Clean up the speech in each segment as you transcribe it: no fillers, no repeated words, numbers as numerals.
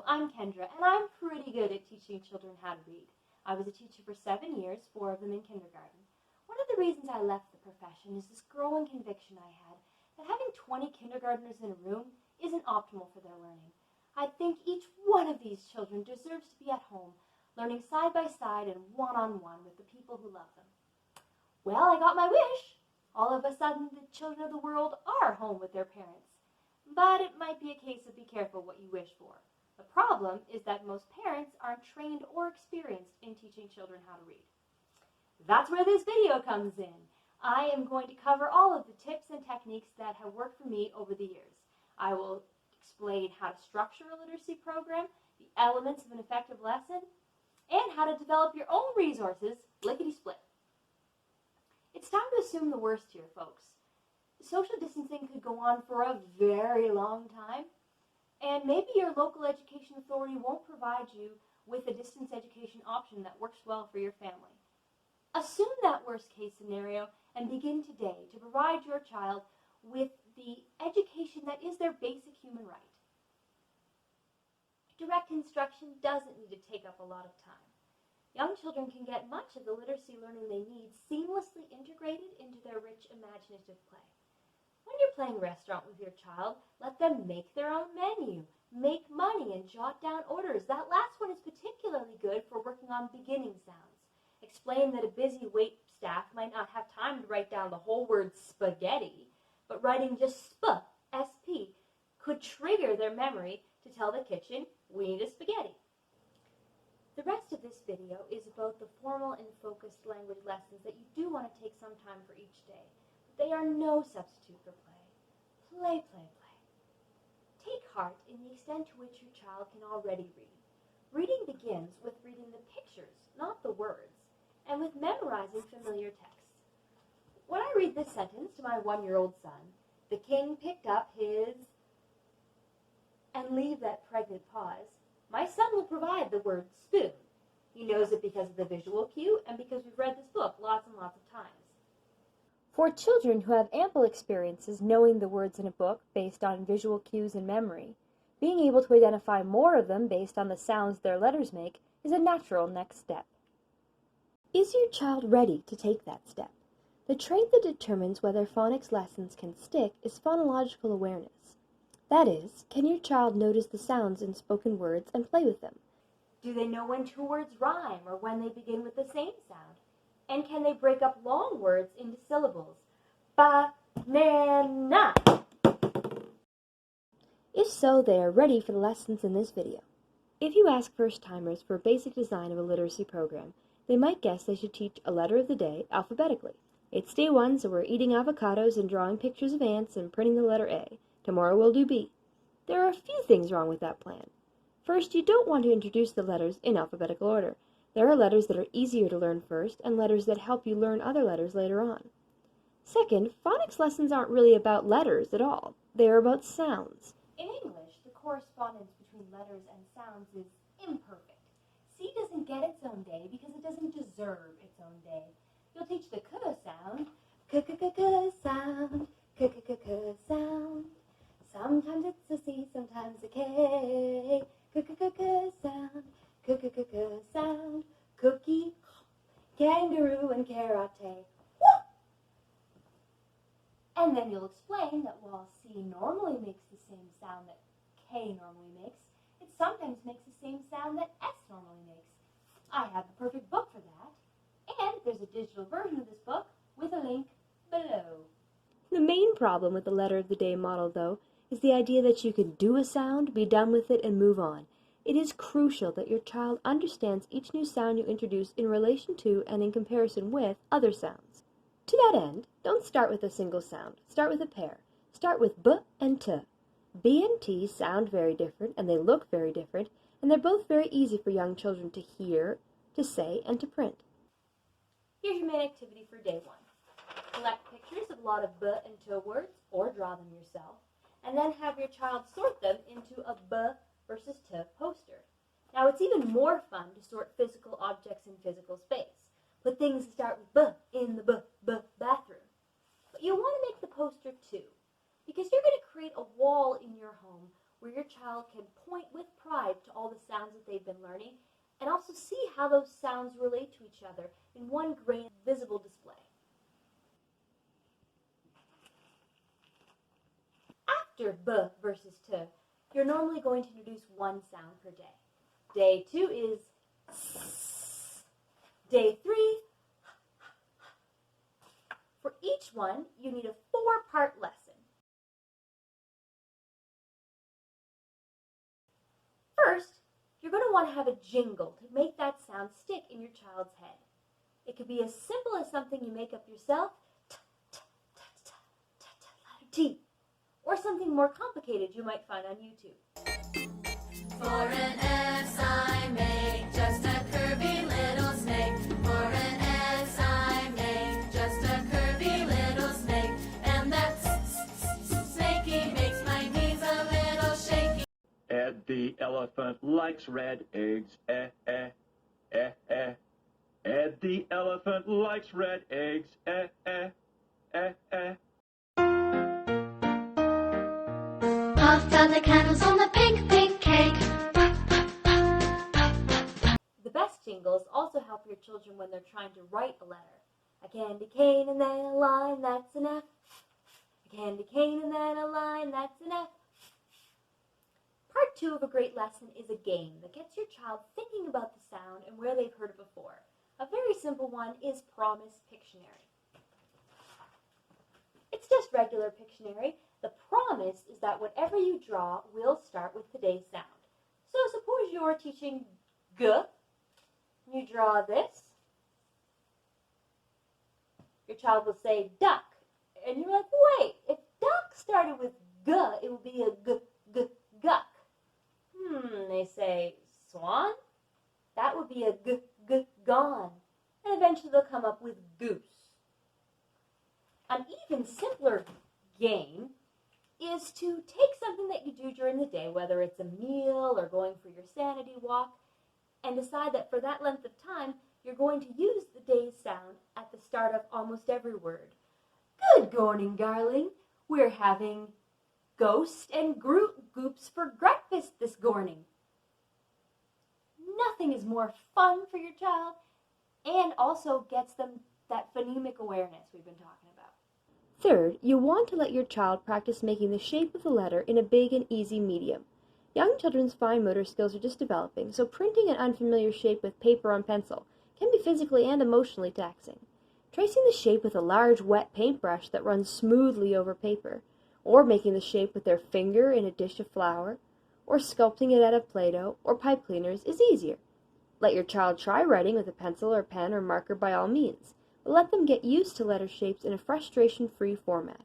I'm Kendra, and I'm pretty good at teaching children how to read. I was a teacher for 7 years, 4 of them in kindergarten. One of the reasons I left the profession is this growing conviction I had that having 20 kindergartners in a room isn't optimal for their learning. I think each one of these children deserves to be at home, learning side by side and one-on-one with the people who love them. Well, I got my wish. All of a sudden, the children of the world are home with their parents. But it might be a case of be careful what you wish for. The problem is that most parents aren't trained or experienced in teaching children how to read. That's where this video comes in. I am going to cover all of the tips and techniques that have worked for me over the years. I will explain how to structure a literacy program, the elements of an effective lesson, and how to develop your own resources, lickety-split. It's time to assume the worst here, folks. Social distancing could go on for a very long time, and maybe your local education authority won't provide you with a distance education option that works well for your family. Assume that worst-case scenario and begin today to provide your child with the education that is their basic human right. Direct instruction doesn't need to take up a lot of time. Young children can get much of the literacy learning they need seamlessly integrated into their rich imaginative play. When you're playing restaurant with your child, let them make their own menu, make money, and jot down orders. That last one is particularly good for working on beginning sounds. Explain that a busy wait staff might not have time to write down the whole word spaghetti, but writing just sp, S-P, could trigger their memory to tell the kitchen, we need a spaghetti. The rest of this video is about the formal and focused language lessons that you do want to take some time for each day. They are no substitute for play. Play, play, play. Take heart in the extent to which your child can already read. Reading begins with reading the pictures, not the words, and with memorizing familiar texts. When I read this sentence to my 1-year-old son, the king picked up his, and leave that pregnant pause, my son will provide the word spoon. He knows it because of the visual cue and because we've read this book lots and lots of times. For children who have ample experiences knowing the words in a book based on visual cues and memory, being able to identify more of them based on the sounds their letters make is a natural next step. Is your child ready to take that step? The trait that determines whether phonics lessons can stick is phonological awareness. That is, can your child notice the sounds in spoken words and play with them? Do they know when 2 words rhyme or when they begin with the same sound? And can they break up long words into syllables? Banana. If so, they are ready for the lessons in this video. If you ask first-timers for a basic design of a literacy program, they might guess they should teach a letter of the day alphabetically. It's day 1, so we're eating avocados and drawing pictures of ants and printing the letter A. Tomorrow we'll do B. There are a few things wrong with that plan. First, you don't want to introduce the letters in alphabetical order. There are letters that are easier to learn first and letters that help you learn other letters later on. Second, phonics lessons aren't really about letters at all. They are about sounds. In English, the correspondence between letters and sounds is imperfect. C doesn't get its own day because it doesn't deserve its own day. You'll teach the k sound, k-k-k-k sound, k-k-k-k sound. Sometimes it's a C, sometimes a K. K-k-k-k sound, k-k-k-k sound. Cookie, kangaroo, and karate. And then you'll explain that while C normally makes the same sound that K normally makes, it sometimes makes the same sound that S normally makes. I have the perfect book for that. And there's a digital version of this book with a link below. The main problem with the letter of the day model, though, is the idea that you can do a sound, be done with it, and move on. It is crucial that your child understands each new sound you introduce in relation to and in comparison with other sounds. To that end, don't start with a single sound. Start with a pair. Start with B and T. B and T sound very different, and they look very different, and they're both very easy for young children to hear, to say, and to print. Here's your main activity for day 1. Collect pictures of a lot of B and T words, or draw them yourself, and then have your child sort them into a B versus T poster. Now, it's even more fun to sort physical objects in physical space. Put things that start with B in the B bathroom. But you'll want to make the poster too, because you're going to create a wall in your home where your child can point with pride to all the sounds that they've been learning and also see how those sounds relate to each other in one grand visible display. After B versus T, you're normally going to introduce one sound per day. Day 2 is S. Day 3, for each one, you need a 4-part lesson. First, you're going to want to have a jingle to make that sound stick in your child's head. It could be as simple as something you make up yourself, T, or something more complicated you might find on YouTube. For an S I make just a curvy little snake. For an S I make just a curvy little snake. And that snaky makes my knees a little shaky. Ed the elephant likes red eggs. Ed the elephant likes red eggs. Puff out the candles on the pink, pink cake. The best jingles also help your children when they're trying to write a letter. A candy cane and then a line, that's an F. A candy cane and then a line, that's an F. Part 2 of a great lesson is a game that gets your child thinking about the sound and where they've heard it before. A very simple one is Promise Pictionary. It's just regular Pictionary. The promise is that whatever you draw will start with today's sound. So suppose you're teaching G, you draw this. Your child will say duck, and you're like, wait, if duck started with G, it would be a guck. They say swan, that would be a gone, and eventually they'll come up with goose. An even simpler game is to take something that you do during the day, whether it's a meal or going for your sanity walk, and decide that for that length of time, you're going to use the day's sound at the start of almost every word. Good morning, darling. We're having ghost and goops for breakfast this morning. Nothing is more fun for your child and also gets them that phonemic awareness we've been talking about. Third, you want to let your child practice making the shape of the letter in a big and easy medium. Young children's fine motor skills are just developing, so printing an unfamiliar shape with paper on pencil can be physically and emotionally taxing. Tracing the shape with a large wet paintbrush that runs smoothly over paper, or making the shape with their finger in a dish of flour, or sculpting it out of Play-Doh or pipe cleaners is easier. Let your child try writing with a pencil or pen or marker by all means, but let them get used to letter shapes in a frustration-free format.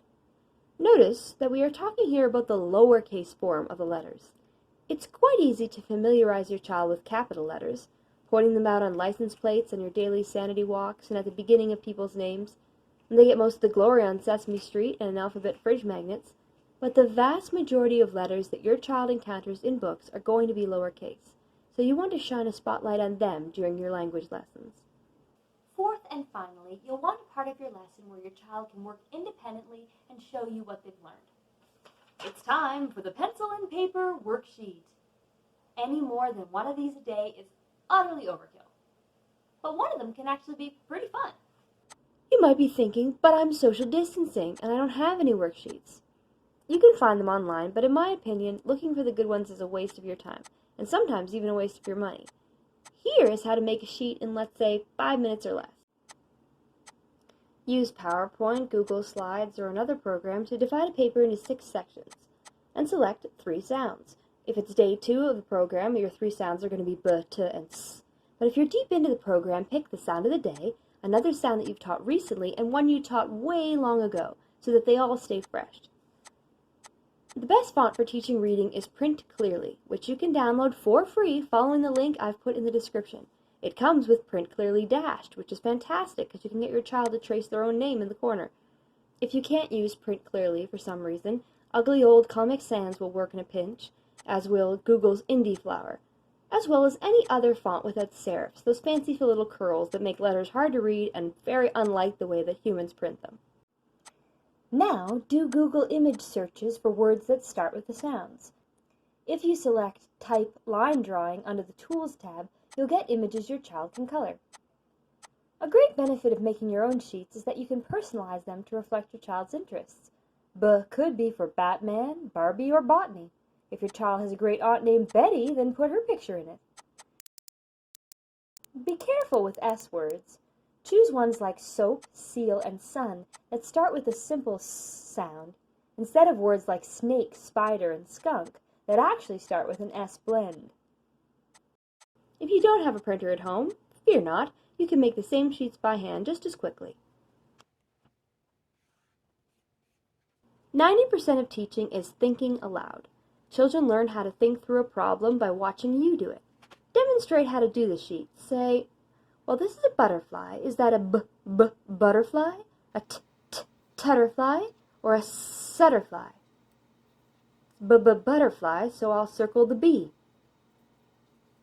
Notice that we are talking here about the lowercase form of the letters. It's quite easy to familiarize your child with capital letters, pointing them out on license plates on your daily sanity walks and at the beginning of people's names, and they get most of the glory on Sesame Street and alphabet fridge magnets, but the vast majority of letters that your child encounters in books are going to be lowercase, so you want to shine a spotlight on them during your language lessons. Fourth and finally, you'll want a part of your lesson where your child can work independently and show you what they've learned. It's time for the pencil and paper worksheet. Any more than one of these a day is utterly overkill, but one of them can actually be pretty fun. You might be thinking, but I'm social distancing and I don't have any worksheets. You can find them online, but in my opinion, looking for the good ones is a waste of your time, and sometimes even a waste of your money. Here is how to make a sheet in, let's say, 5 minutes or less. Use PowerPoint, Google Slides, or another program to divide a paper into 6 sections, and select 3 sounds. If it's day 2 of the program, your 3 sounds are going to be B, T, and S. But if you're deep into the program, pick the sound of the day, another sound that you've taught recently, and one you taught way long ago, so that they all stay fresh. The best font for teaching reading is Print Clearly, which you can download for free following the link I've put in the description. It comes with Print Clearly Dashed, which is fantastic because you can get your child to trace their own name in the corner. If you can't use Print Clearly for some reason, ugly old Comic Sans will work in a pinch, as will Google's Indie Flower, as well as any other font without serifs, those fancy little curls that make letters hard to read and very unlike the way that humans print them. Now, do Google image searches for words that start with the sounds. If you select Type Line Drawing under the Tools tab, you'll get images your child can color. A great benefit of making your own sheets is that you can personalize them to reflect your child's interests. B could be for Batman, Barbie, or botany. If your child has a great aunt named Betty, then put her picture in it. Be careful with S words. Choose ones like soap, seal, and sun that start with a simple S sound, instead of words like snake, spider, and skunk that actually start with an S blend. If you don't have a printer at home, fear not, you can make the same sheets by hand just as quickly. 90% of teaching is thinking aloud. Children learn how to think through a problem by watching you do it. Demonstrate how to do the sheet. Say, well, this is a butterfly. Is that a butterfly? A tutterfly? Or a sutterfly? Butterfly, so I'll circle the B.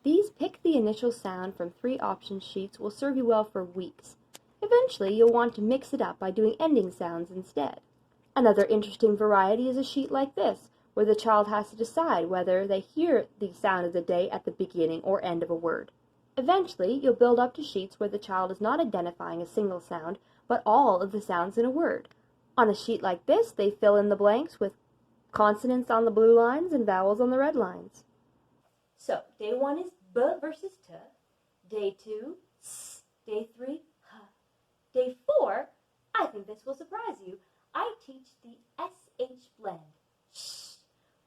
These pick the initial sound from 3 option sheets will serve you well for weeks. Eventually, you'll want to mix it up by doing ending sounds instead. Another interesting variety is a sheet like this, where the child has to decide whether they hear the sound of the day at the beginning or end of a word. Eventually, you'll build up to sheets where the child is not identifying a single sound, but all of the sounds in a word. On a sheet like this, they fill in the blanks with consonants on the blue lines and vowels on the red lines. So, day 1 is B versus T. Day 2, S. Day 3, H. Day 4, I think this will surprise you. I teach the SH blend. Shh.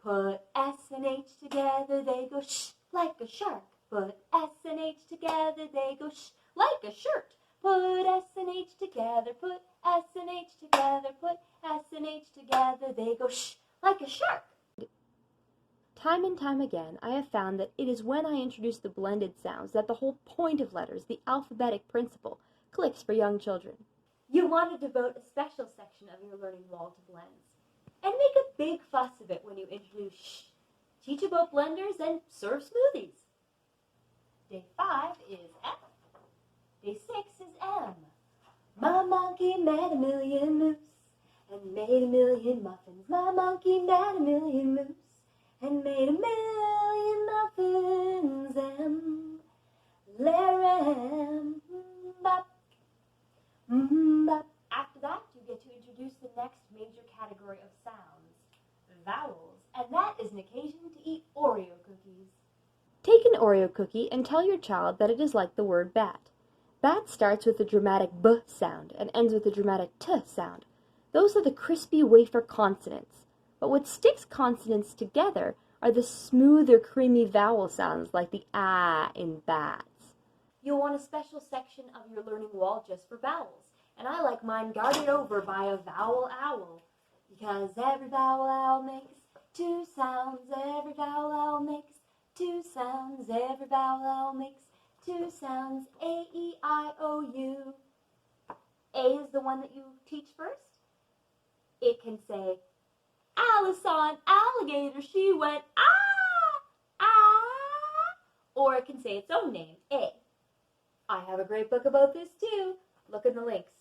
Put S and H together, they go shh like a shark. Put S and H together, they go shh like a shirt. Put S and H together, put S and H together, put S and H together, they go shh like a shark. Time and time again, I have found that it is when I introduce the blended sounds that the whole point of letters, the alphabetic principle, clicks for young children. You want to devote a special section of your learning wall to blends. And make a big fuss of it when you introduce shh. Teach about blenders and serve smoothies. Day 5 is F. Day 6 is M. My monkey met a million moose and made a million muffins. My monkey met a million moose and made a million muffins. M. Lerem. Bop. Bop. After that, you get to introduce the next major category of sounds, vowels, and that is an occasion to eat Oreo cookies. Take an Oreo cookie and tell your child that it is like the word bat. Bat starts with the dramatic B sound and ends with the dramatic T sound. Those are the crispy wafer consonants. But what sticks consonants together are the smoother, creamy vowel sounds like the ah in bats. You'll want a special section of your learning wall just for vowels. And I like mine guarded over by a vowel owl. Because every vowel owl makes 2 sounds. Every vowel owl makes 2 sounds. Every vowel owl makes 2 sounds. A, E, I, O, U. A is the one that you teach first. It can say, Alice saw an alligator. She went, ah, ah. Or it can say its own name, A. I have a great book about this too. Look in the links.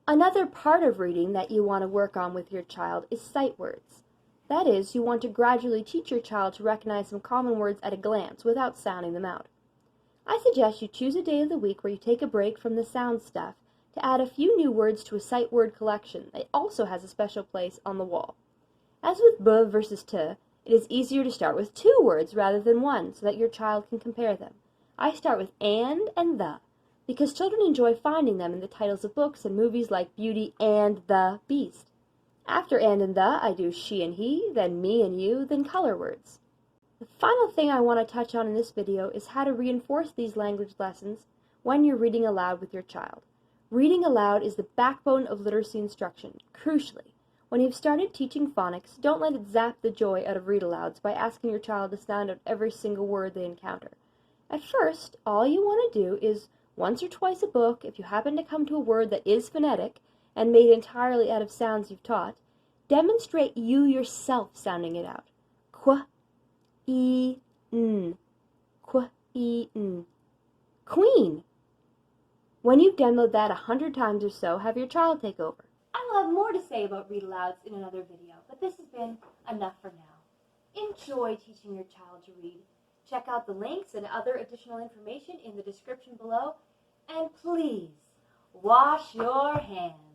Another part of reading that you want to work on with your child is sight words. That is, you want to gradually teach your child to recognize some common words at a glance without sounding them out. I suggest you choose a day of the week where you take a break from the sound stuff to add a few new words to a sight word collection that also has a special place on the wall. As with B versus T, it is easier to start with 2 words rather than 1 so that your child can compare them. I start with and the, because children enjoy finding them in the titles of books and movies like Beauty and the Beast. After and the, I do she and he, then me and you, then color words. The final thing I want to touch on in this video is how to reinforce these language lessons when you're reading aloud with your child. Reading aloud is the backbone of literacy instruction. Crucially, when you've started teaching phonics, don't let it zap the joy out of read-alouds by asking your child to sound out every single word they encounter. At first, all you want to do is once or twice a book, if you happen to come to a word that is phonetic and made entirely out of sounds you've taught, demonstrate you yourself sounding it out. Qu, e, n. Qu, e, n. Queen. When you've demoed that 100 times or so, have your child take over. I will have more to say about read-alouds in another video, but this has been enough for now. Enjoy teaching your child to read. Check out the links and other additional information in the description below. And please, wash your hands.